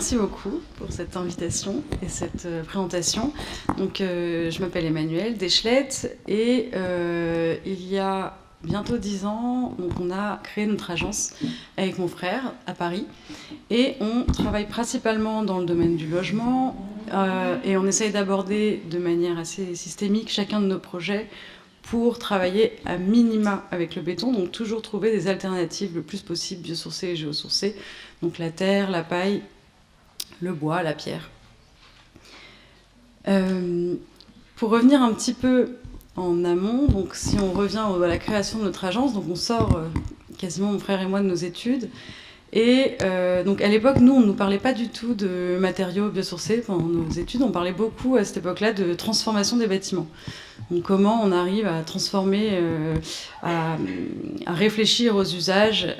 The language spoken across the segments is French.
merci beaucoup pour cette invitation et cette présentation. Donc, je m'appelle Emmanuelle Deschlette et il y a bientôt 10 ans, donc on a créé notre agence avec mon frère à Paris et on travaille principalement dans le domaine du logement et on essaye d'aborder de manière assez systémique chacun de nos projets pour travailler à minima avec le béton, donc toujours trouver des alternatives le plus possible, biosourcées et géosourcées, donc la terre, la paille, le bois, la pierre. Pour revenir un petit peu en amont, donc si on revient à la création de notre agence, donc on sort quasiment mon frère et moi de nos études, et donc à l'époque, nous, on ne nous parlait pas du tout de matériaux biosourcés pendant nos études, on parlait beaucoup à cette époque-là de transformation des bâtiments. Donc comment on arrive à transformer, à réfléchir aux usages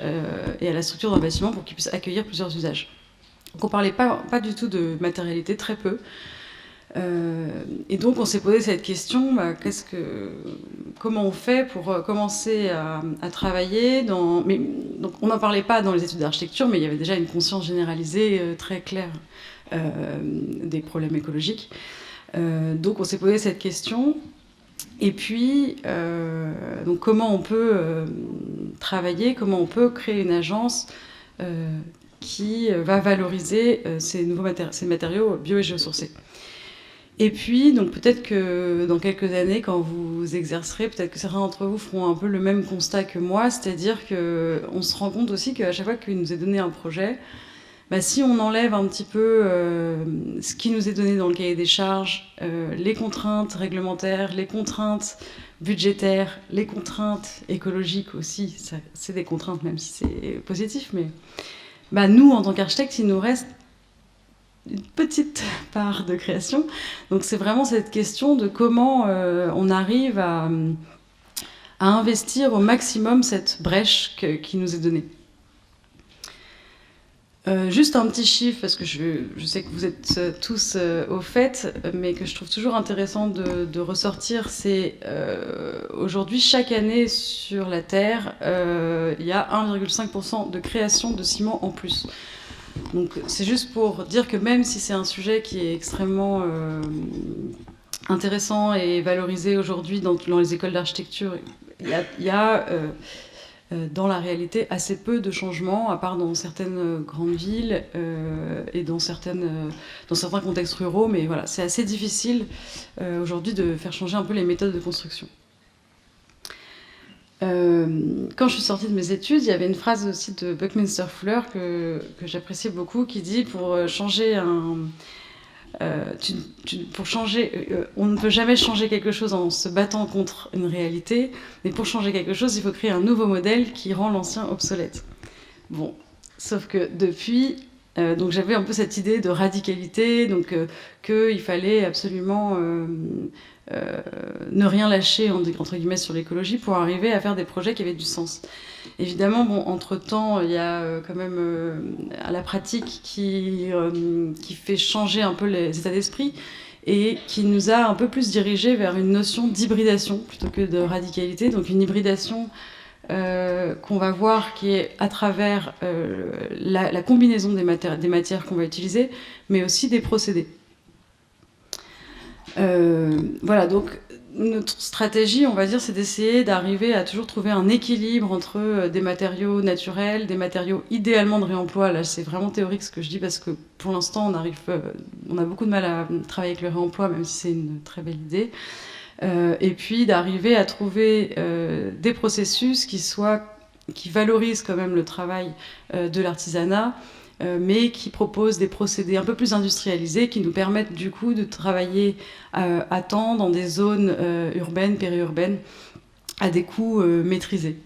et à la structure d'un bâtiment pour qu'il puisse accueillir plusieurs usages. Donc on ne parlait pas du tout de matérialité, très peu. Et donc on s'est posé cette question, comment on fait pour commencer à travailler donc on n'en parlait pas dans les études d'architecture, mais il y avait déjà une conscience généralisée très claire des problèmes écologiques. Donc on s'est posé cette question. Et puis, donc comment on peut travailler, comment on peut créer une agence qui va valoriser ces matériaux bio et géosourcés. Et puis, donc peut-être que dans quelques années, quand vous exercerez, peut-être que certains d'entre vous feront un peu le même constat que moi, c'est-à-dire qu'on se rend compte aussi qu'à chaque fois qu'il nous est donné un projet, si on enlève un petit peu ce qui nous est donné dans le cahier des charges, les contraintes réglementaires, les contraintes budgétaires, les contraintes écologiques aussi, c'est des contraintes même si c'est positif, mais nous, en tant qu'architectes, il nous reste une petite part de création. Donc c'est vraiment cette question de comment on arrive à investir au maximum cette brèche qui nous est donnée. Juste un petit chiffre, parce que je sais que vous êtes tous au fait, mais que je trouve toujours intéressant de ressortir, c'est aujourd'hui, chaque année sur la Terre, il y a 1,5% de création de ciment en plus. Donc c'est juste pour dire que même si c'est un sujet qui est extrêmement intéressant et valorisé aujourd'hui dans les écoles d'architecture, il y a dans la réalité assez peu de changements, à part dans certaines grandes villes et dans certains contextes ruraux, mais voilà, c'est assez difficile aujourd'hui de faire changer un peu les méthodes de construction. Quand je suis sortie de mes études, il y avait une phrase aussi de Buckminster Fuller que j'appréciais beaucoup, qui dit pour changer on ne peut jamais changer quelque chose en se battant contre une réalité, mais pour changer quelque chose, il faut créer un nouveau modèle qui rend l'ancien obsolète. Bon, sauf que depuis, donc j'avais un peu cette idée de radicalité, donc qu'il fallait absolument ne rien lâcher entre guillemets sur l'écologie pour arriver à faire des projets qui avaient du sens. Évidemment, entre-temps, il y a quand même la pratique qui fait changer un peu les états d'esprit et qui nous a un peu plus dirigés vers une notion d'hybridation plutôt que de radicalité. Donc une hybridation qu'on va voir qui est à travers la combinaison des matières qu'on va utiliser, mais aussi des procédés. Voilà, donc notre stratégie, on va dire, c'est d'essayer d'arriver à toujours trouver un équilibre entre des matériaux naturels, des matériaux idéalement de réemploi. Là, c'est vraiment théorique ce que je dis parce que pour l'instant, on a beaucoup de mal à travailler avec le réemploi, même si c'est une très belle idée. Et puis d'arriver à trouver des processus qui valorisent quand même le travail de l'artisanat, mais qui proposent des procédés un peu plus industrialisés qui nous permettent du coup de travailler à temps dans des zones urbaines, périurbaines, à des coûts maîtrisés.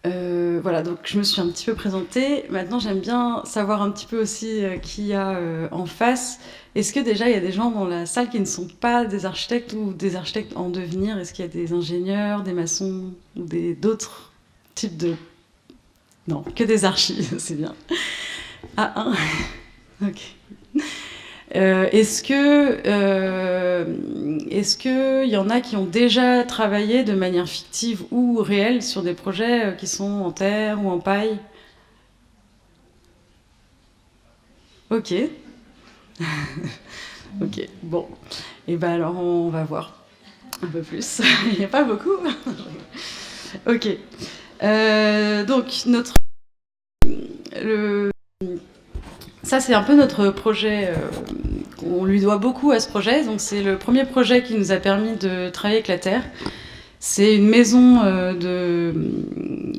Voilà, donc je me suis un petit peu présentée. Maintenant, j'aime bien savoir un petit peu aussi qui y a en face. Est-ce que déjà, il y a des gens dans la salle qui ne sont pas des architectes ou des architectes en devenir? Est-ce qu'il y a des ingénieurs, des maçons ou d'autres types de... Non, que des archis, c'est bien. Ah, ok. Est-ce qu'il y en a qui ont déjà travaillé de manière fictive ou réelle sur des projets qui sont en terre ou en paille? Ok. Ok, bon. Et ben alors on va voir un peu plus. Il n'y a pas beaucoup. Ok. Donc ça c'est un peu notre projet. On lui doit beaucoup à ce projet. Donc c'est le premier projet qui nous a permis de travailler avec la Terre. C'est une maison de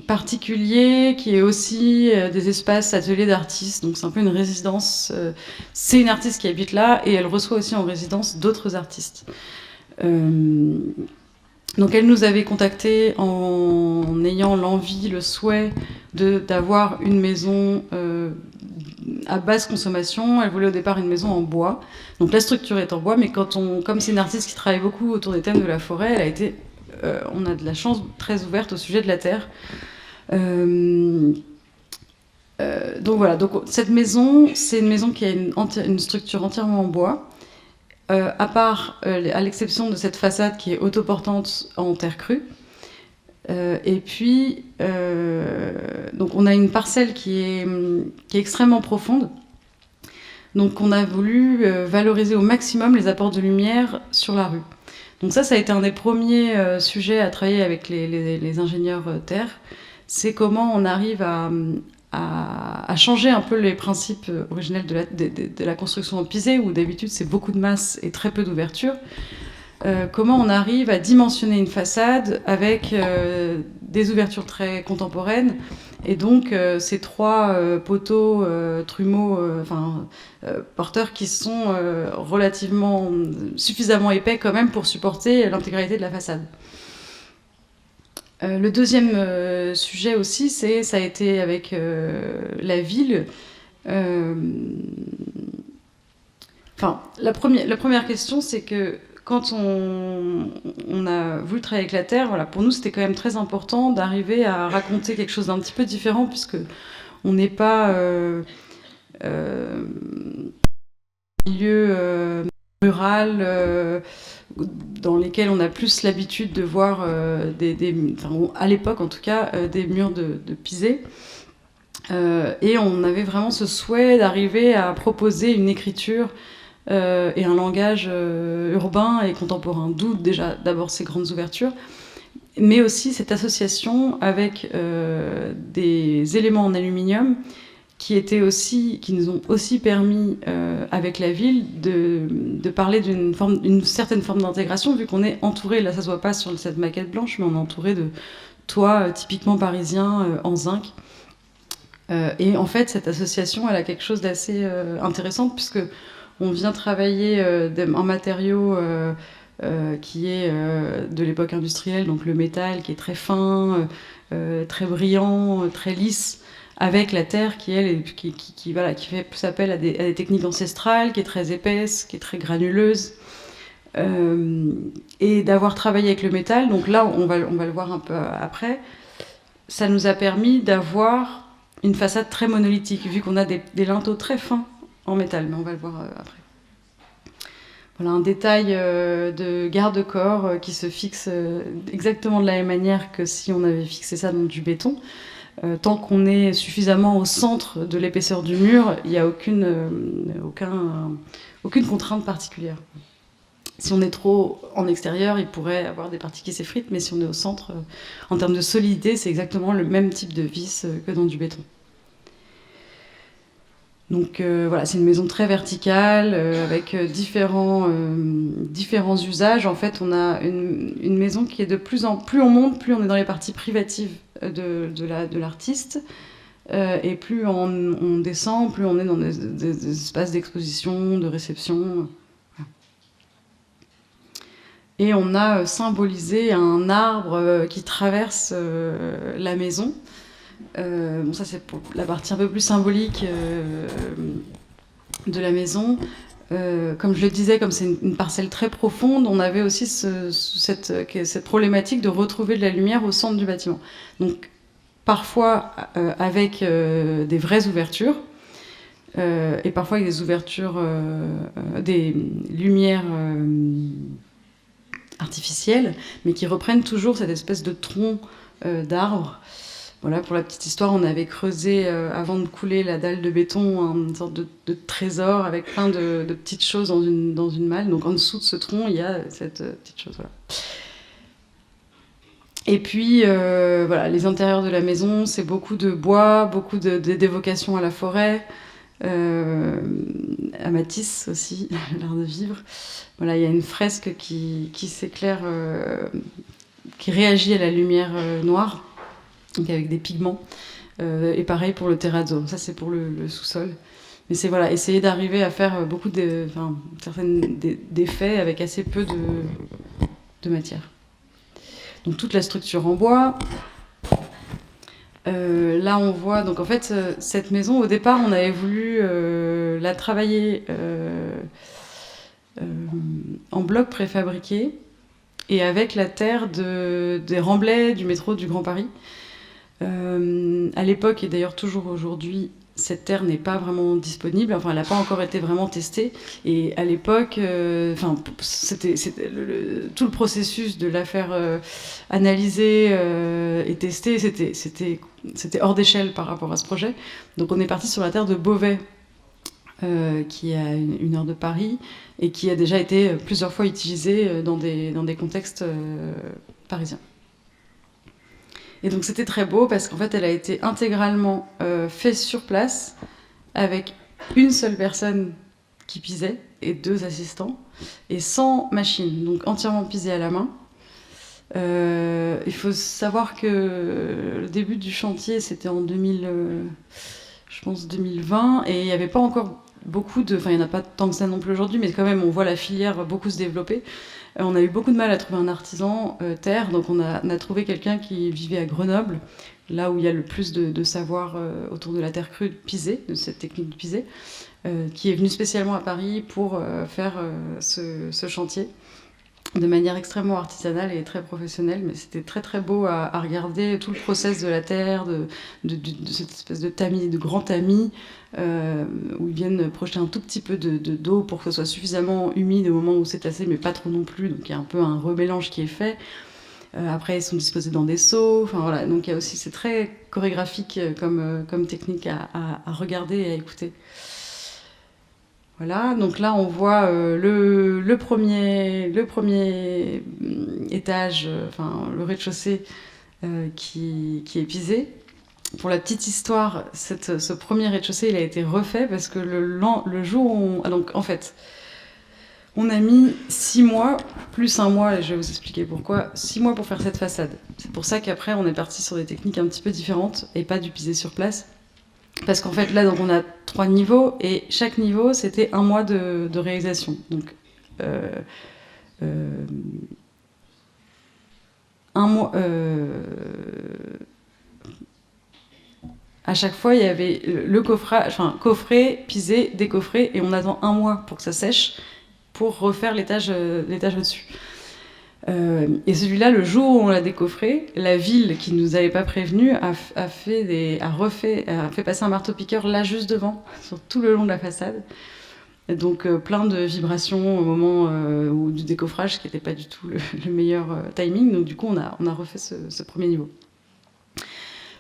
particuliers qui est aussi des espaces ateliers d'artistes. Donc c'est un peu une résidence. C'est une artiste qui habite là et elle reçoit aussi en résidence d'autres artistes. Donc elle nous avait contactés en ayant l'envie, le souhait d'avoir une maison à basse consommation. Elle voulait au départ une maison en bois. Donc la structure est en bois, mais comme c'est une artiste qui travaille beaucoup autour des thèmes de la forêt, elle a été, on a de la chance, très ouverte au sujet de la terre. Donc voilà, donc cette maison, c'est une maison qui a une structure entièrement en bois. À part, à l'exception de cette façade qui est autoportante en terre crue. Et puis, donc on a une parcelle qui est extrêmement profonde. Donc on a voulu valoriser au maximum les apports de lumière sur la rue. Donc ça a été un des premiers sujets à travailler avec les ingénieurs terre. C'est comment on arrive à changer un peu les principes originels de la construction en pisé, où d'habitude c'est beaucoup de masse et très peu d'ouverture. Comment on arrive à dimensionner une façade avec des ouvertures très contemporaines, et donc ces trois poteaux trumeaux, porteurs qui sont relativement suffisamment épais quand même pour supporter l'intégralité de la façade. Le deuxième sujet aussi, ça a été avec la ville. La première question, c'est que quand on a voulu travailler avec la Terre, voilà, pour nous, c'était quand même très important d'arriver à raconter quelque chose d'un petit peu différent, puisque on n'est pas milieu rural dans lesquels on a plus l'habitude de voir à l'époque en tout cas, des murs de pisé. Et on avait vraiment ce souhait d'arriver à proposer une écriture et un langage urbain et contemporain, d'où déjà d'abord ces grandes ouvertures, mais aussi cette association avec des éléments en aluminium qui nous ont aussi permis, avec la ville, de parler d'une certaine forme d'intégration, vu qu'on est entouré, là ça se voit pas sur cette maquette blanche, mais on est entouré de toits typiquement parisiens en zinc. Et en fait, cette association, elle a quelque chose d'assez intéressant, puisque on vient travailler un matériau qui est de l'époque industrielle, donc le métal qui est très fin, très brillant, très lisse, avec la terre qui, elle, qui fait plus appel à des techniques ancestrales, qui est très épaisse, qui est très granuleuse. Et d'avoir travaillé avec le métal, donc là on va le voir un peu après, ça nous a permis d'avoir une façade très monolithique, vu qu'on a des linteaux très fins en métal, mais on va le voir après. Voilà un détail de garde-corps qui se fixe exactement de la même manière que si on avait fixé ça dans du béton. Tant qu'on est suffisamment au centre de l'épaisseur du mur, il n'y a aucune contrainte particulière. Si on est trop en extérieur, il pourrait avoir des parties qui s'effritent, mais si on est au centre, en termes de solidité, c'est exactement le même type de vis que dans du béton. Donc voilà, c'est une maison très verticale, avec différents usages. En fait, on a une maison qui est de plus en plus on monte, plus on est dans les parties privatives de l'artiste, et plus on descend, plus on est dans des espaces d'exposition, de réception. Et on a symbolisé un arbre qui traverse la maison. Bon, ça c'est pour la partie un peu plus symbolique de la maison. Comme je le disais, comme c'est une parcelle très profonde, on avait aussi cette problématique de retrouver de la lumière au centre du bâtiment. Donc parfois avec des vraies ouvertures, et parfois avec des ouvertures, des lumières artificielles, mais qui reprennent toujours cette espèce de tronc d'arbre Voilà, pour la petite histoire, on avait creusé, avant de couler la dalle de béton, une sorte de trésor avec plein de petites choses dans une malle. Donc en dessous de ce tronc, il y a cette petite chose. Voilà. Et puis, voilà, les intérieurs de la maison, c'est beaucoup de bois, beaucoup d'évocations à la forêt, à Matisse aussi, l'art de vivre. Voilà, il y a une fresque qui s'éclaire, qui réagit à la lumière noire, donc avec des pigments. Et pareil pour le terrazzo. Ça, c'est pour le sous-sol. Mais c'est voilà, essayer d'arriver à faire beaucoup certaines d'effets avec assez peu de matière. Donc toute la structure en bois. Là, on voit. Donc en fait, cette maison, au départ, on avait voulu la travailler en blocs préfabriqués et avec la terre des remblais du métro du Grand Paris. À l'époque, et d'ailleurs toujours aujourd'hui, cette terre n'est pas vraiment disponible. Enfin, elle n'a pas encore été vraiment testée. Et à l'époque, c'était tout le processus de la faire analyser et tester, c'était hors d'échelle par rapport à ce projet. Donc on est parti sur la terre de Beauvais, qui est à 1 heure de Paris et qui a déjà été plusieurs fois utilisée dans des contextes parisiens. Et donc c'était très beau parce qu'en fait elle a été intégralement faite sur place avec une seule personne qui pisait et 2 assistants et sans machine, donc entièrement pisé à la main. Il faut savoir que le début du chantier c'était en 2020 et il n'y avait pas encore beaucoup de... Enfin il n'y en a pas tant que ça non plus aujourd'hui, mais quand même on voit la filière beaucoup se développer. On a eu beaucoup de mal à trouver un artisan terre, donc on a trouvé quelqu'un qui vivait à Grenoble, là où il y a le plus de savoir autour de la terre crue pisée, de cette technique de pisée, qui est venu spécialement à Paris pour faire ce chantier de manière extrêmement artisanale et très professionnelle, mais c'était très très beau à regarder tout le process de la terre, de cette espèce de tamis, de grand tamis, où ils viennent projeter un tout petit peu d'eau pour que ce soit suffisamment humide au moment où c'est tassé, mais pas trop non plus, donc il y a un peu un remélange qui est fait. Après, ils sont disposés dans des seaux, enfin voilà, donc il y a aussi, c'est très chorégraphique comme technique à regarder et à écouter. Voilà, donc là on voit le premier étage, le rez-de-chaussée qui est pisé. Pour la petite histoire, ce premier rez-de-chaussée il a été refait parce que le jour où donc en fait, on a mis 6 mois, plus 1 mois, et je vais vous expliquer pourquoi, 6 mois pour faire cette façade. C'est pour ça qu'après on est parti sur des techniques un petit peu différentes et pas du pisé sur place. Parce qu'en fait, là, donc, on a 3 niveaux, et chaque niveau, c'était 1 mois de réalisation. Donc, 1 mois... à chaque fois, il y avait le coffret, pisé, décoffré, et on attend 1 mois pour que ça sèche, pour refaire l'étage au-dessus. Et celui-là, le jour où on l'a décoffré, la ville qui nous avait pas prévenu a fait passer un marteau-piqueur là juste devant, sur tout le long de la façade. Et donc plein de vibrations au moment du décoffrage, ce qui n'était pas du tout le meilleur timing. Donc du coup, on a refait ce premier niveau.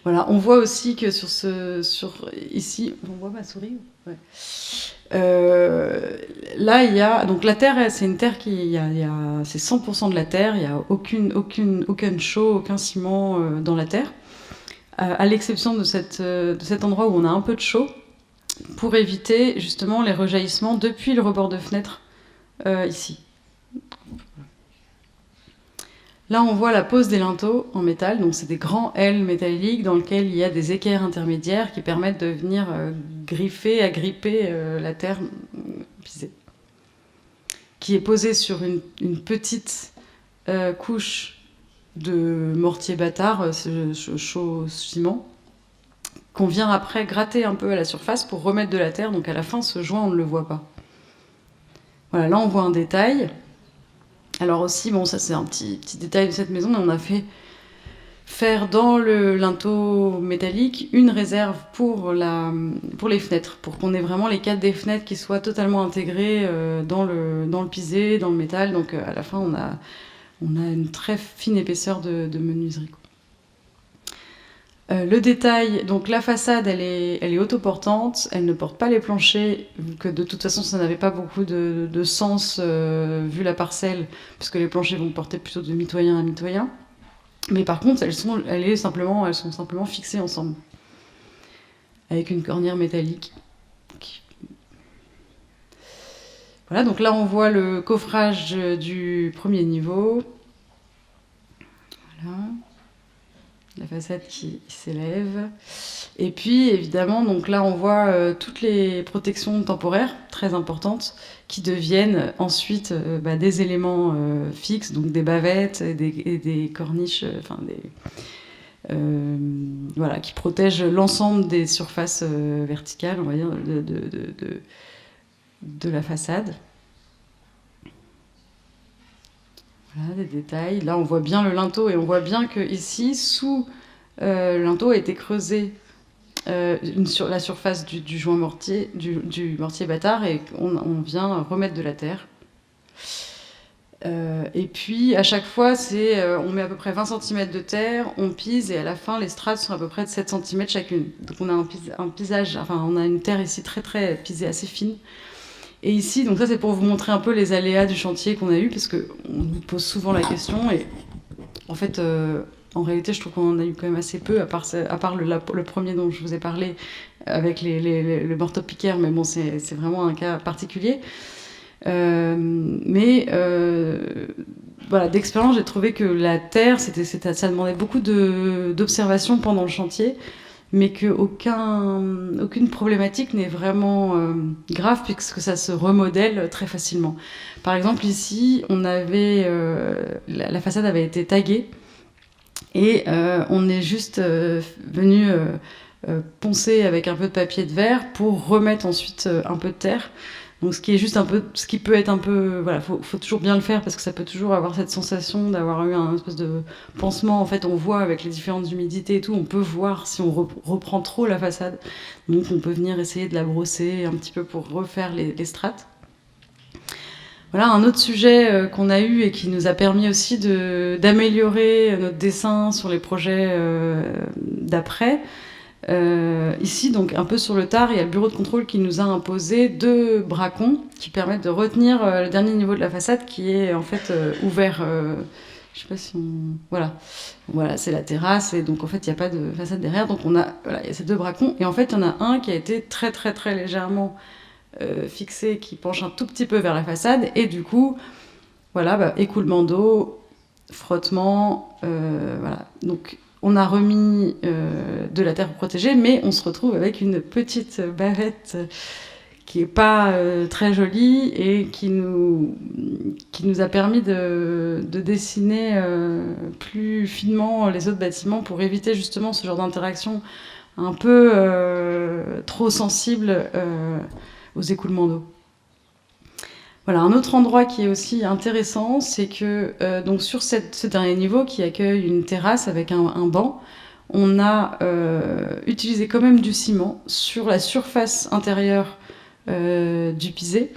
Voilà, on voit aussi que ici, on voit ma souris. Ouais. Là, il y a donc la terre, c'est une terre c'est 100% de la terre. Il y a aucun chaux, aucun ciment dans la terre, à l'exception de cet endroit où on a un peu de chaux pour éviter justement les rejaillissements depuis le rebord de fenêtre ici. Là, on voit la pose des linteaux en métal. Donc, c'est des grands L métalliques dans lesquels il y a des équerres intermédiaires qui permettent de venir agripper la terre pisée, qui est posée sur une petite couche de mortier bâtard, chaud ciment, qu'on vient après gratter un peu à la surface pour remettre de la terre. Donc, à la fin, ce joint, on ne le voit pas. Voilà, là, on voit un détail. Alors aussi, bon, ça c'est un petit détail de cette maison, mais on a fait faire dans le linteau métallique une réserve pour les fenêtres, pour qu'on ait vraiment les 4 des fenêtres qui soient totalement intégrées dans le pisé, dans le métal. Donc à la fin, on a une très fine épaisseur de menuiserie. Le détail, donc la façade, elle est autoportante, elle ne porte pas les planchers, vu que de toute façon ça n'avait pas beaucoup de sens vu la parcelle, puisque les planchers vont porter plutôt de mitoyen à mitoyen. Mais par contre, elles sont simplement fixées ensemble, avec une cornière métallique. Voilà, donc là on voit le coffrage du premier niveau. Voilà. La façade qui s'élève. Et puis évidemment, donc là on voit toutes les protections temporaires très importantes qui deviennent ensuite des éléments fixes, donc des bavettes et des corniches, voilà, qui protègent l'ensemble des surfaces verticales, on va dire, de la façade. Voilà, des détails. Là, on voit bien le linteau et on voit bien que ici, sous le linteau a été creusé sur la surface du joint mortier, du mortier bâtard, et on vient remettre de la terre. Et puis, à chaque fois, on met à peu près 20 cm de terre, on pise, et à la fin, les strates sont à peu près de 7 cm chacune. Donc, on a un pisage, enfin, on a une terre ici très, très pisée, assez fine. Et ici, donc ça c'est pour vous montrer un peu les aléas du chantier qu'on a eu, parce qu'on nous pose souvent la question, et en fait, en réalité, je trouve qu'on en a eu quand même assez peu, à part le premier dont je vous ai parlé, avec le marteau-piqueur, mais bon, c'est vraiment un cas particulier. Voilà, d'expérience, j'ai trouvé que la terre, ça demandait beaucoup d'observation pendant le chantier, mais qu'aucune problématique n'est vraiment grave, puisque ça se remodèle très facilement. Par exemple, ici, la façade avait été taguée, et on est juste venu poncer avec un peu de papier de verre pour remettre ensuite un peu de terre. Donc ce qui peut être un peu, voilà, faut toujours bien le faire, parce que ça peut toujours avoir cette sensation d'avoir eu un espèce de pansement. En fait, on voit avec les différentes humidités et tout, on peut voir si on reprend trop la façade. Donc on peut venir essayer de la brosser un petit peu pour refaire les strates. Voilà, un autre sujet qu'on a eu et qui nous a permis aussi d'améliorer notre dessin sur les projets d'après. Ici, donc un peu sur le tard, il y a le bureau de contrôle qui nous a imposé 2 bracons qui permettent de retenir le dernier niveau de la façade, qui est en fait ouvert. Je sais pas si on... Voilà, c'est la terrasse, et donc en fait il n'y a pas de façade derrière, donc il y a ces 2 bracons, et en fait il y en a un qui a été très très très légèrement fixé, qui penche un tout petit peu vers la façade, et du coup, voilà, écoulement d'eau, frottement, voilà. Donc on a remis de la terre protégée, mais on se retrouve avec une petite bavette qui n'est pas très jolie, et qui nous a permis de dessiner plus finement les autres bâtiments, pour éviter justement ce genre d'interaction un peu trop sensible aux écoulements d'eau. Voilà, un autre endroit qui est aussi intéressant, c'est que donc sur ce dernier niveau qui accueille une terrasse avec un banc, on a utilisé quand même du ciment sur la surface intérieure du pisé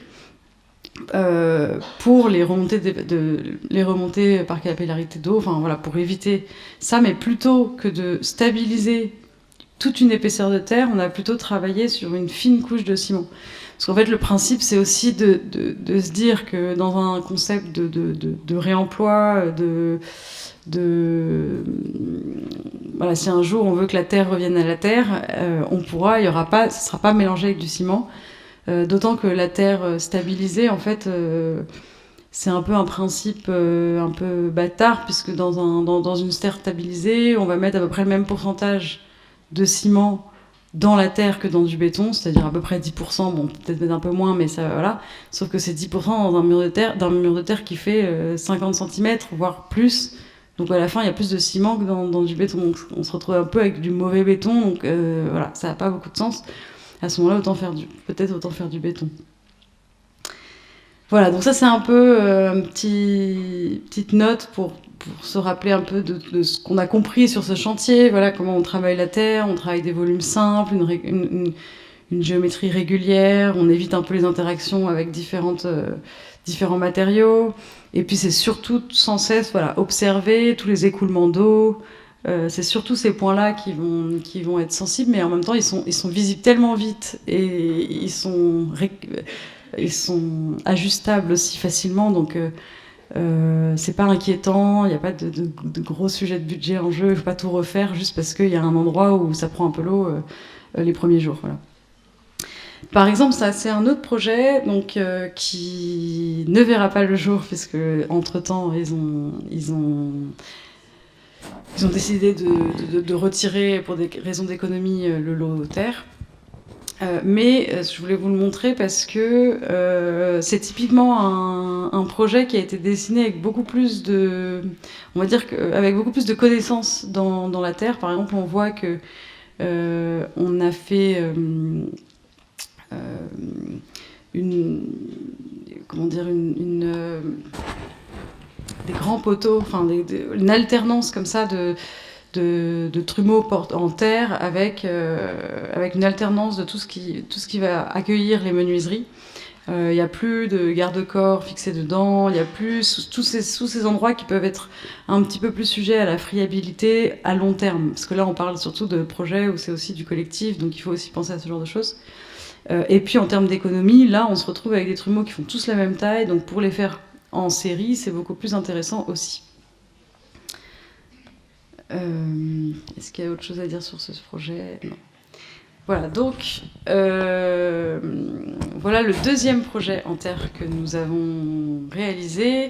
pour les remontées par capillarité d'eau, enfin voilà, pour éviter ça, mais plutôt que de stabiliser toute une épaisseur de terre, on a plutôt travaillé sur une fine couche de ciment. Parce qu'en fait, le principe, c'est aussi de se dire que dans un concept de réemploi, voilà, si un jour on veut que la terre revienne à la terre, on pourra, ce ne sera pas mélangé avec du ciment. D'autant que la terre stabilisée, en fait, c'est un peu un principe un peu bâtard, puisque dans une terre stabilisée, on va mettre à peu près le même pourcentage de ciment dans la terre que dans du béton, c'est-à-dire à peu près 10%, bon, peut-être un peu moins, mais ça, voilà. Sauf que c'est 10% dans un mur de terre qui fait 50 cm, voire plus. Donc à la fin, il y a plus de ciment que dans du béton. Donc on se retrouve un peu avec du mauvais béton, donc voilà, ça n'a pas beaucoup de sens. À ce moment-là, autant faire du béton. Voilà, donc ça c'est un peu une petite note pour se rappeler un peu de ce qu'on a compris sur ce chantier, voilà, comment on travaille la terre, on travaille des volumes simples, une géométrie régulière, on évite un peu les interactions avec différents matériaux, et puis c'est surtout sans cesse, voilà, observer tous les écoulements d'eau, C'est surtout ces points-là qui vont être sensibles, mais en même temps, ils sont visibles tellement vite et ils sont ajustables aussi facilement. Donc, c'est pas inquiétant. Il n'y a pas de gros sujets de budget en jeu. Il ne faut pas tout refaire juste parce qu'il y a un endroit où ça prend un peu l'eau les premiers jours. Voilà. Par exemple, ça, c'est un autre projet donc, qui ne verra pas le jour, puisque entre-temps, ils ont décidé de retirer, pour des raisons d'économie, le lot terre. Mais je voulais vous le montrer parce que c'est typiquement un projet qui a été dessiné avec beaucoup plus de, on va dire avec beaucoup plus de connaissances dans la terre. Par exemple, on voit que on a fait des grands poteaux, enfin une alternance comme ça de trumeaux en terre avec une alternance de tout ce qui va accueillir les menuiseries. Il n'y a plus de garde-corps fixés dedans, il n'y a plus tous ces endroits qui peuvent être un petit peu plus sujets à la friabilité à long terme. Parce que là, on parle surtout de projets où c'est aussi du collectif, donc il faut aussi penser à ce genre de choses. Et puis en termes d'économie, là, on se retrouve avec des trumeaux qui font tous la même taille, donc pour les faire en série, c'est beaucoup plus intéressant aussi. Est-ce qu'il y a autre chose à dire sur ce projet? Non. Voilà, donc voilà le deuxième projet en terre que nous avons réalisé,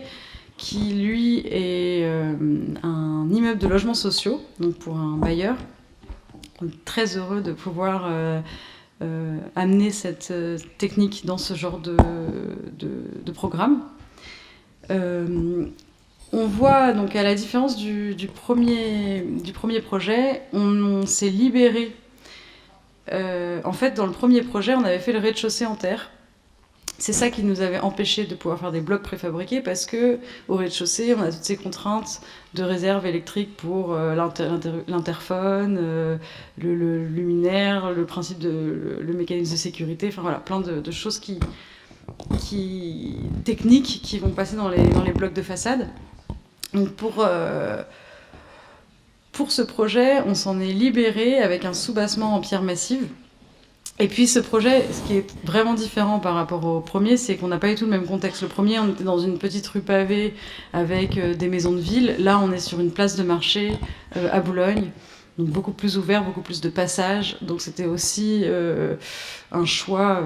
qui lui est un immeuble de logements sociaux, donc pour un bailleur. On est très heureux de pouvoir amener cette technique dans ce genre de programme. On voit donc à la différence du premier projet, on s'est libéré. En fait, dans le premier projet, on avait fait le rez-de-chaussée en terre. C'est ça qui nous avait empêché de pouvoir faire des blocs préfabriqués parce que au rez-de-chaussée, on a toutes ces contraintes de réserve électrique pour l'interphone, le luminaire, le principe le mécanisme de sécurité. Enfin voilà, plein de choses techniques qui vont passer dans les blocs de façade. Donc pour ce projet, on s'en est libéré avec un soubassement en pierre massive. Et puis ce projet, ce qui est vraiment différent par rapport au premier, c'est qu'on n'a pas du tout le même contexte. Le premier, on était dans une petite rue pavée avec des maisons de ville. Là, on est sur une place de marché à Boulogne. Donc beaucoup plus ouvert, beaucoup plus de passages. Donc c'était aussi un choix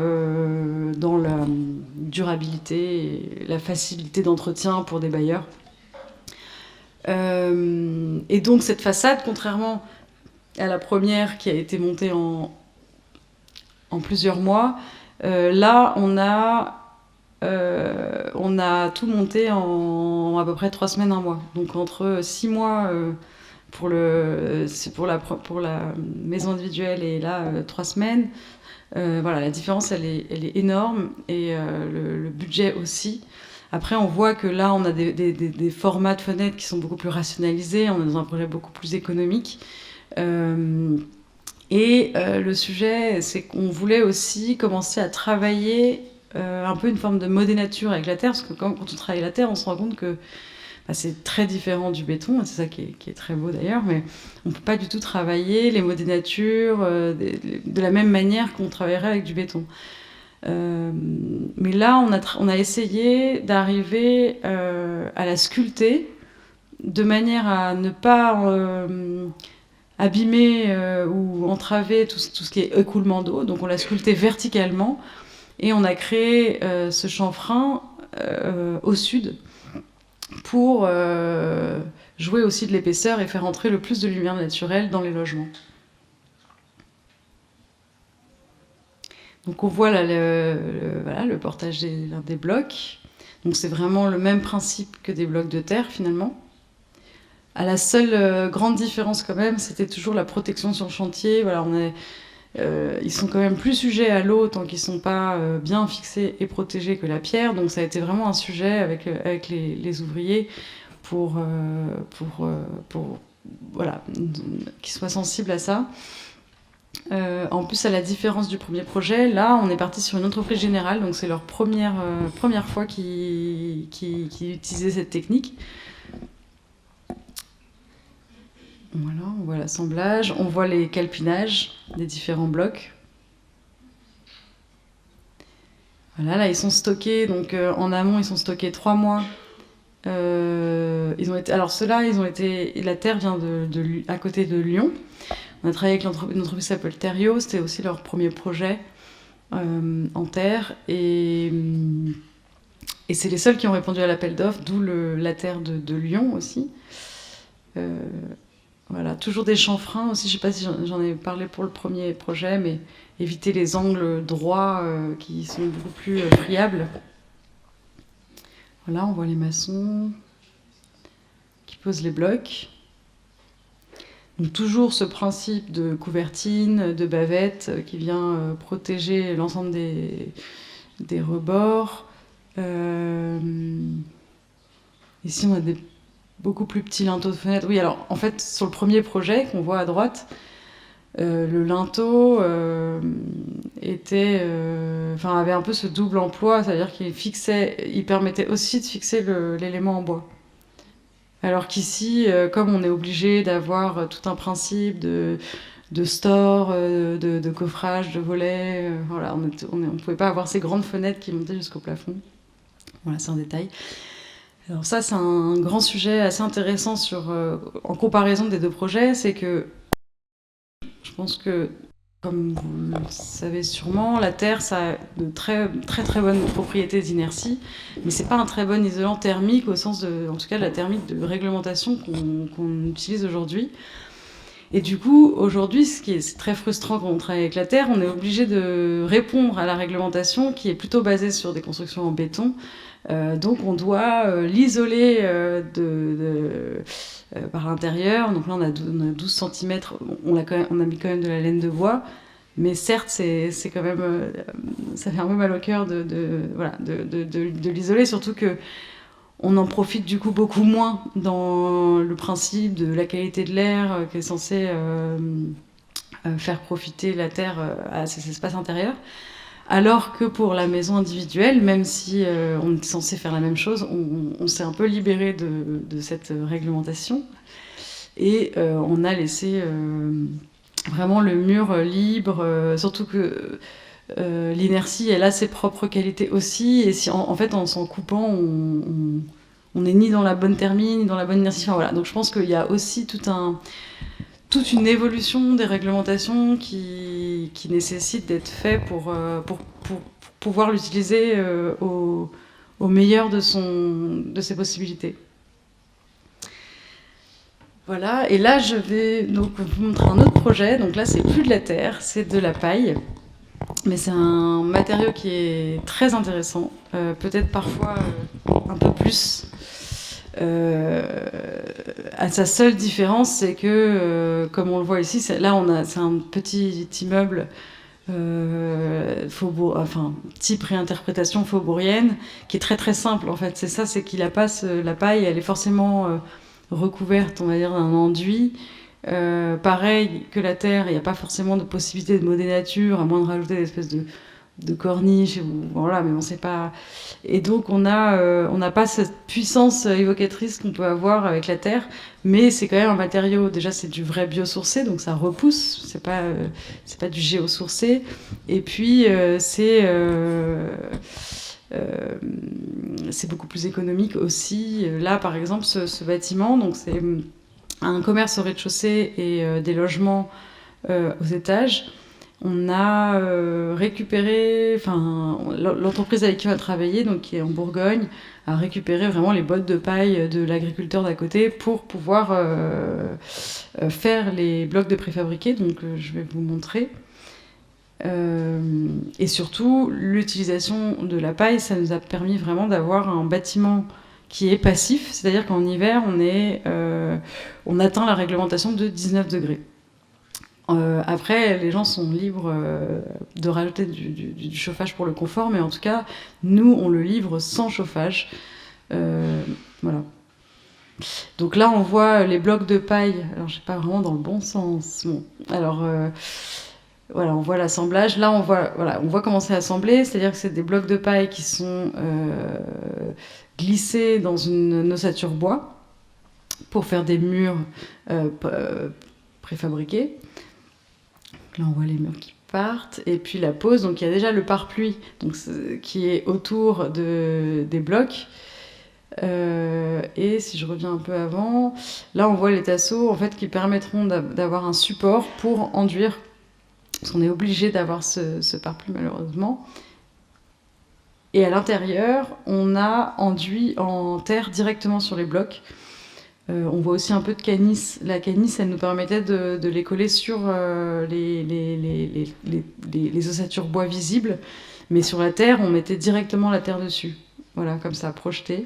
dans la durabilité et la facilité d'entretien pour des bailleurs. Et donc cette façade, contrairement à la première qui a été montée en plusieurs mois, là on a tout monté en à peu près 3 semaines, 1 mois. Donc entre 6 mois pour la maison individuelle et là 3 semaines. Voilà, la différence elle est énorme et le budget aussi. Après, on voit que là, on a des formats de fenêtres qui sont beaucoup plus rationalisés. On est dans un projet beaucoup plus économique. Le sujet, c'est qu'on voulait aussi commencer à travailler un peu une forme de modénature avec la terre. Parce que quand on travaille la terre, on se rend compte que c'est très différent du béton. C'est ça qui est très beau d'ailleurs. Mais on ne peut pas du tout travailler les modénatures de la même manière qu'on travaillerait avec du béton. Mais là, on a essayé d'arriver à la sculpter de manière à ne pas abîmer ou entraver tout ce qui est écoulement d'eau. Donc on l'a sculpté verticalement et on a créé ce chanfrein au sud pour jouer aussi de l'épaisseur et faire entrer le plus de lumière naturelle dans les logements. Donc on voit là le portage des blocs. Donc c'est vraiment le même principe que des blocs de terre finalement. À la seule grande différence quand même, c'était toujours la protection sur le chantier. Voilà, ils sont quand même plus sujets à l'eau tant qu'ils ne sont pas bien fixés et protégés que la pierre. Donc ça a été vraiment un sujet avec les ouvriers pour voilà, qu'ils soient sensibles à ça. En plus, à la différence du premier projet, là, on est parti sur une entreprise générale, donc c'est leur première fois qu'ils utilisaient cette technique. Voilà, on voit l'assemblage, on voit les calpinages des différents blocs. Voilà, là ils sont stockés, donc en amont ils sont stockés 3 mois. Alors ceux-là, la terre vient à côté de Lyon. On a travaillé avec une entreprise qui s'appelle Terrio, c'était aussi leur premier projet en terre. Et c'est les seuls qui ont répondu à l'appel d'offres, d'où la terre de Lyon aussi. Voilà, toujours des chanfreins aussi, je ne sais pas si j'en ai parlé pour le premier projet, mais éviter les angles droits qui sont beaucoup plus friables. Voilà, on voit les maçons qui posent les blocs. Donc toujours ce principe de couvertine, de bavette qui vient protéger l'ensemble des rebords. Ici, on a beaucoup plus petits linteaux de fenêtres. Oui, alors en fait, sur le premier projet qu'on voit à droite, le linteau avait un peu ce double emploi, c'est-à-dire il permettait aussi de fixer l'élément en bois. Alors qu'ici, comme on est obligé d'avoir tout un principe de store, de coffrage, de volets, voilà, on ne pouvait pas avoir ces grandes fenêtres qui montaient jusqu'au plafond. Voilà, c'est un détail. Alors ça, c'est un grand sujet assez intéressant en comparaison des deux projets, c'est que je pense que, comme vous le savez sûrement, la terre, ça a de très très très bonnes propriétés d'inertie, mais c'est pas un très bon isolant thermique au sens en tout cas de la thermique de réglementation qu'on utilise aujourd'hui. Et du coup, aujourd'hui, c'est très frustrant quand on travaille avec la terre, on est obligé de répondre à la réglementation qui est plutôt basée sur des constructions en béton. Donc on doit l'isoler par l'intérieur. Donc là on a 12 cm, on a mis quand même de la laine de bois, mais certes c'est quand même, ça fait un peu mal au cœur de l'isoler, surtout que on en profite du coup beaucoup moins dans le principe de la qualité de l'air qui est censé faire profiter la terre à ses espaces intérieurs. Alors que pour la maison individuelle, même si on est censé faire la même chose, on s'est un peu libéré de cette réglementation. Et on a laissé vraiment le mur libre, surtout que l'inertie, elle a ses propres qualités aussi. Et si en fait, en s'en coupant, on n'est ni dans la bonne thermie, ni dans la bonne inertie. Enfin, voilà. Donc je pense qu'il y a aussi toute une évolution des réglementations qui nécessite d'être fait pour pouvoir l'utiliser au meilleur de ses possibilités. Voilà, et là je vais donc vous montrer un autre projet. Donc là c'est plus de la terre, c'est de la paille. Mais c'est un matériau qui est très intéressant, peut-être parfois un peu plus. À sa seule différence, c'est que, comme on le voit ici, c'est un petit immeuble type réinterprétation faubourienne, qui est très très simple en fait. C'est ça, c'est qu'il a pas la paille, elle est forcément recouverte, on va dire, d'un enduit. Pareil que la terre, il n'y a pas forcément de possibilité de modénature, à moins de rajouter des espèces de corniche, voilà, mais on sait pas. Et donc on n'a pas cette puissance évocatrice qu'on peut avoir avec la terre, mais c'est quand même un matériau. Déjà, c'est du vrai biosourcé, donc ça repousse. C'est pas du géosourcé. Et puis c'est beaucoup plus économique aussi. Là, par exemple, ce bâtiment, donc c'est un commerce au rez-de-chaussée et des logements aux étages. On a récupéré, l'entreprise avec qui on a travaillé, donc qui est en Bourgogne, a récupéré vraiment les bottes de paille de l'agriculteur d'à côté pour pouvoir faire les blocs de préfabriqués. Donc je vais vous montrer. Et surtout, l'utilisation de la paille, ça nous a permis vraiment d'avoir un bâtiment qui est passif, c'est-à-dire qu'en hiver, on atteint la réglementation de 19 degrés. Après, les gens sont libres de rajouter du chauffage pour le confort, mais en tout cas, nous, on le livre sans chauffage. Voilà. Donc là, on voit les blocs de paille. Alors, je ne sais pas vraiment dans le bon sens. Bon, alors, voilà, on voit l'assemblage. Là, on voit comment c'est assemblé, c'est-à-dire que c'est des blocs de paille qui sont glissés dans une ossature bois. pour faire des murs préfabriqués. Donc là, on voit les murs qui partent. Et puis la pose, donc il y a déjà le pare-pluie donc, qui est autour des blocs. Et si je reviens un peu avant, là on voit les tasseaux en fait, qui permettront d'avoir un support pour enduire, parce qu'on est obligé d'avoir ce pare-pluie malheureusement. Et à l'intérieur, on a enduit en terre directement sur les blocs. On voit aussi un peu de canis. La canis, elle nous permettait de les coller sur les ossatures bois visibles. Mais sur la terre, on mettait directement la terre dessus. Voilà, comme ça, projeté.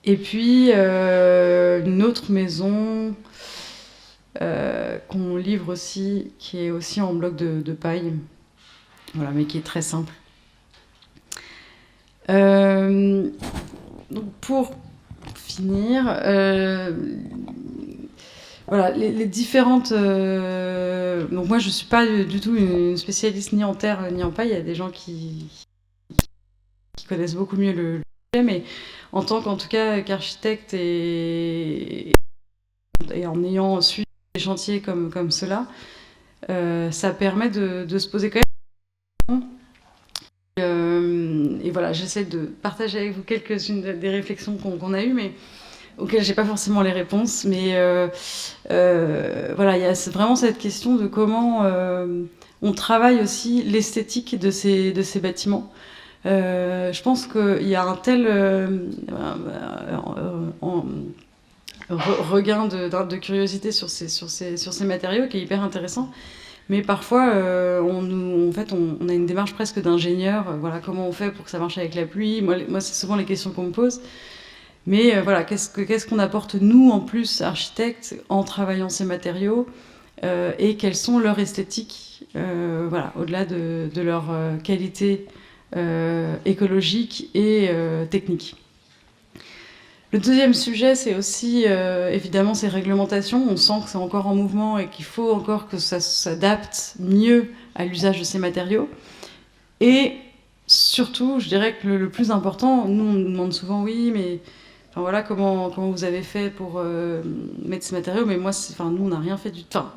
Et puis, une autre maison qu'on livre aussi, qui est aussi en bloc de paille. Voilà, mais qui est très simple. Donc pour finir, voilà, les différentes... donc moi, je ne suis pas du tout une spécialiste ni en terre ni en paille. Il y a des gens qui connaissent beaucoup mieux le sujet, mais en tant qu'en tout cas qu'architecte et en ayant suivi des chantiers comme cela, ça permet de se poser quand même. Et voilà, j'essaie de partager avec vous quelques-unes des réflexions qu'on a eues, mais auxquelles j'ai pas forcément les réponses. Mais voilà, il y a vraiment cette question de comment on travaille aussi l'esthétique de ces bâtiments. Je pense qu'il y a un tel regain de curiosité sur ces matériaux qui est hyper intéressant. Mais parfois, en fait, on a une démarche presque d'ingénieur. Voilà, comment on fait pour que ça marche avec la pluie. Moi c'est souvent les questions qu'on me pose. Mais voilà, qu'est-ce qu'on apporte, nous, en plus, architectes, en travaillant ces matériaux et quelles sont leurs esthétiques, voilà, au-delà de leur qualité écologique et technique. Le deuxième sujet, c'est aussi évidemment ces réglementations. On sent que c'est encore en mouvement et qu'il faut encore que ça s'adapte mieux à l'usage de ces matériaux. Et surtout, je dirais que le plus important, nous on nous demande souvent, oui, mais enfin, voilà, comment vous avez fait pour mettre ces matériaux. Mais moi, nous, on n'a rien fait du tout. Enfin,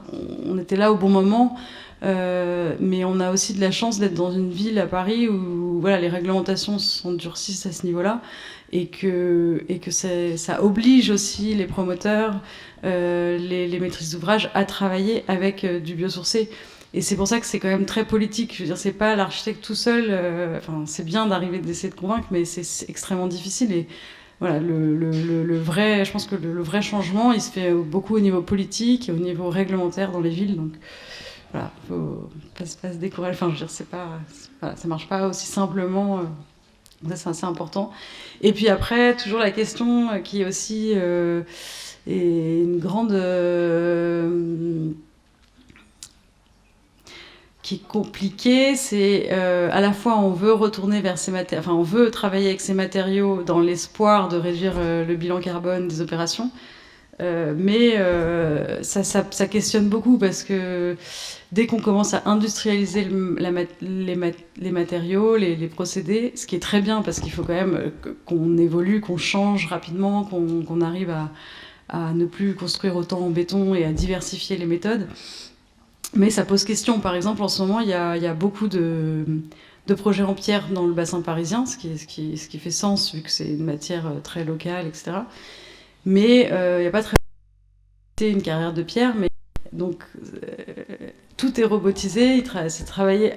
on était là au bon moment, mais on a aussi de la chance d'être dans une ville à Paris où voilà, les réglementations sont durcies à ce niveau-là. Et que ça oblige aussi les promoteurs, les maîtrises d'ouvrage à travailler avec du biosourcé. Et c'est pour ça que c'est quand même très politique. Je veux dire, c'est pas l'architecte tout seul. Enfin, c'est bien d'essayer de convaincre, mais c'est extrêmement difficile. Et voilà, le vrai, je pense que le vrai changement, il se fait beaucoup au niveau politique et au niveau réglementaire dans les villes. Donc voilà, faut pas se décourager. Enfin, je veux dire, voilà, ça marche pas aussi simplement. Ça, c'est assez important. Et puis après, toujours la question qui est aussi est une grande... qui est compliquée, c'est à la fois on veut retourner vers ces matériaux, enfin on veut travailler avec ces matériaux dans l'espoir de réduire le bilan carbone des opérations, mais ça questionne beaucoup parce que dès qu'on commence à industrialiser les matériaux, les procédés, ce qui est très bien parce qu'il faut quand même qu'on évolue, qu'on change rapidement, qu'on arrive à ne plus construire autant en béton et à diversifier les méthodes. Mais ça pose question. Par exemple, en ce moment, il y a beaucoup de projets en pierre dans le bassin parisien, ce qui fait sens vu que c'est une matière très locale, etc. Mais il n'y a pas très une carrière de pierre, mais donc tout est robotisé. C'est travaillé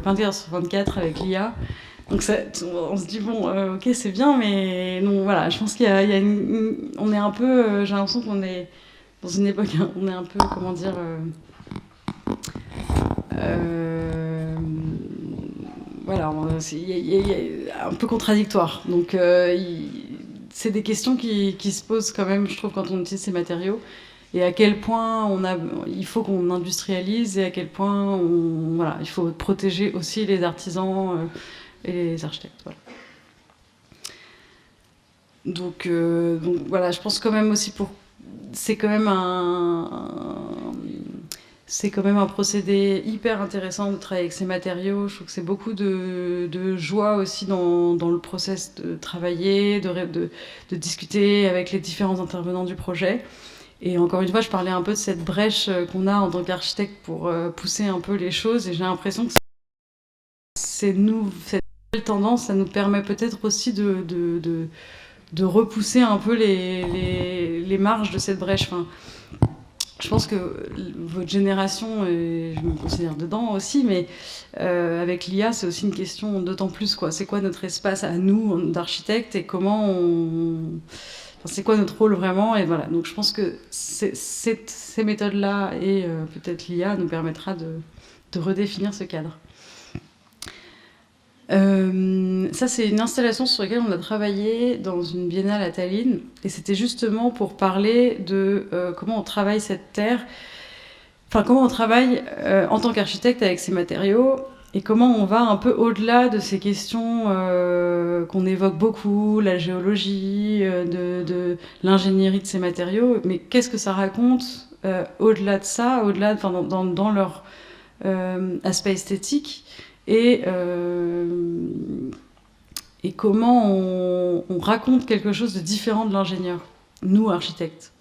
21/24 avec l'IA. Donc on se dit bon, ok, c'est bien, mais non, voilà. Je pense qu'il y a on est un peu, j'ai l'impression qu'on est dans une époque, on est un peu, comment dire, voilà, il y a un peu contradictoire. Donc c'est des questions qui se posent quand même, je trouve, quand on utilise ces matériaux. Et à quel point il faut qu'on industrialise et à quel point voilà, il faut protéger aussi les artisans et les architectes. Voilà. Donc voilà, je pense quand même aussi c'est quand même c'est quand même un procédé hyper intéressant de travailler avec ces matériaux. Je trouve que c'est beaucoup de joie aussi dans le process de travailler, de discuter avec les différents intervenants du projet. Et encore une fois, je parlais un peu de cette brèche qu'on a en tant qu'architecte pour pousser un peu les choses. Et j'ai l'impression que cette nouvelle tendance, ça nous permet peut-être aussi de repousser un peu les marges de cette brèche. Enfin, je pense que votre génération, et je me considère dedans aussi, mais avec l'IA, c'est aussi une question d'autant plus, quoi. C'est quoi notre espace à nous, d'architectes, et comment on... Enfin, c'est quoi notre rôle vraiment, et voilà. Donc je pense que ces méthodes-là, et peut-être l'IA, nous permettra de redéfinir ce cadre. Ça, c'est une installation sur laquelle on a travaillé dans une biennale à Tallinn, et c'était justement pour parler de comment on travaille cette terre, enfin comment on travaille en tant qu'architecte avec ces matériaux, et comment on va un peu au-delà de ces questions qu'on évoque beaucoup, la géologie, de l'ingénierie de ces matériaux, mais qu'est-ce que ça raconte au-delà de ça, au-delà, dans leur aspect esthétique, et comment on raconte quelque chose de différent de l'ingénieur, nous, architectes.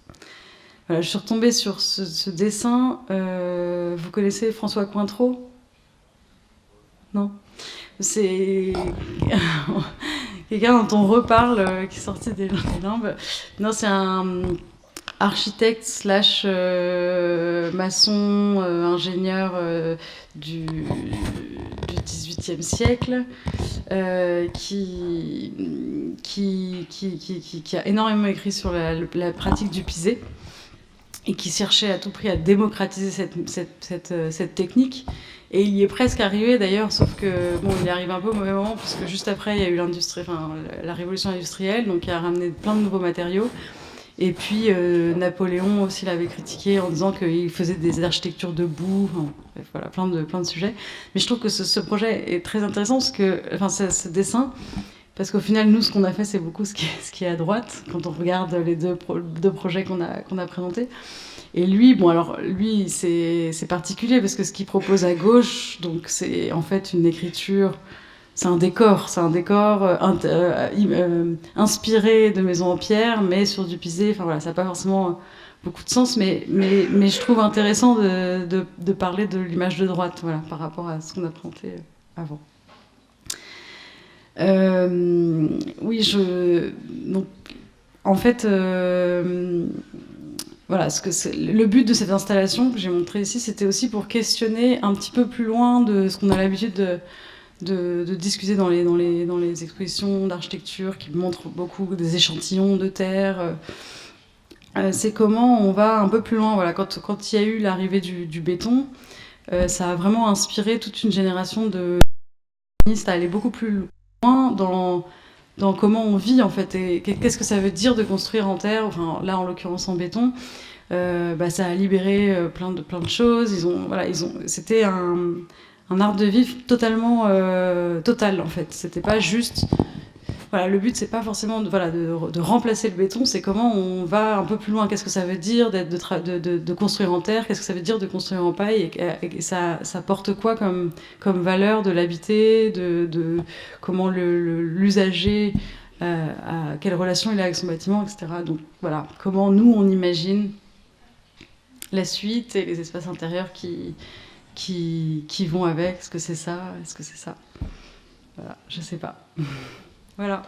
Voilà, je suis retombée sur ce dessin. Vous connaissez François Cointreau? Non? C'est quelqu'un dont on reparle, qui est sorti des limbes. Non, c'est un architecte slash maçon, ingénieur du XVIIIe siècle, qui a énormément écrit sur la pratique du pisé, et qui cherchait à tout prix à démocratiser cette technique. Et il y est presque arrivé d'ailleurs, sauf que bon, il arrive un peu au mauvais moment, parce que juste après il y a eu la révolution industrielle, donc il a ramené plein de nouveaux matériaux. Et puis Napoléon aussi l'avait critiqué en disant qu'il faisait des architectures debout, enfin, bref, voilà, plein de sujets. Mais je trouve que ce projet est très intéressant, parce que, enfin, ce dessin, parce qu'au final, nous, ce qu'on a fait, c'est beaucoup ce qui est à droite, quand on regarde les deux projets qu'on a présentés. Et lui, bon, alors, lui, c'est particulier, parce que ce qu'il propose à gauche, donc c'est en fait une écriture... C'est un décor inspiré de maisons en pierre, mais sur du pisé. Enfin voilà, ça n'a pas forcément beaucoup de sens, mais je trouve intéressant de parler de l'image de droite, voilà, par rapport à ce qu'on a présenté avant. Oui, donc, en fait, voilà, le but de cette installation que j'ai montrée ici, c'était aussi pour questionner un petit peu plus loin de ce qu'on a l'habitude de discuter dans les expositions d'architecture, qui montrent beaucoup des échantillons de terre. C'est comment on va un peu plus loin. Voilà, quand il y a eu l'arrivée du béton, ça a vraiment inspiré toute une génération de urbanistes à aller beaucoup plus loin dans comment on vit, en fait, et qu'est-ce que ça veut dire de construire en terre, enfin, là en l'occurrence en béton. Ça a libéré plein de choses. C'était un art de vivre totalement total, en fait. C'était pas juste... Voilà, le but, c'est pas forcément de remplacer le béton, c'est comment on va un peu plus loin. Qu'est-ce que ça veut dire de construire en terre? Qu'est-ce que ça veut dire de construire en paille? Et ça porte quoi comme valeur de l'habiter, de comment l'usager, quelle relation il a avec son bâtiment, etc. Donc voilà, comment nous, on imagine la suite et les espaces intérieurs qui vont avec. Est-ce que c'est ça? Est-ce que c'est ça? Voilà, je sais pas. Voilà.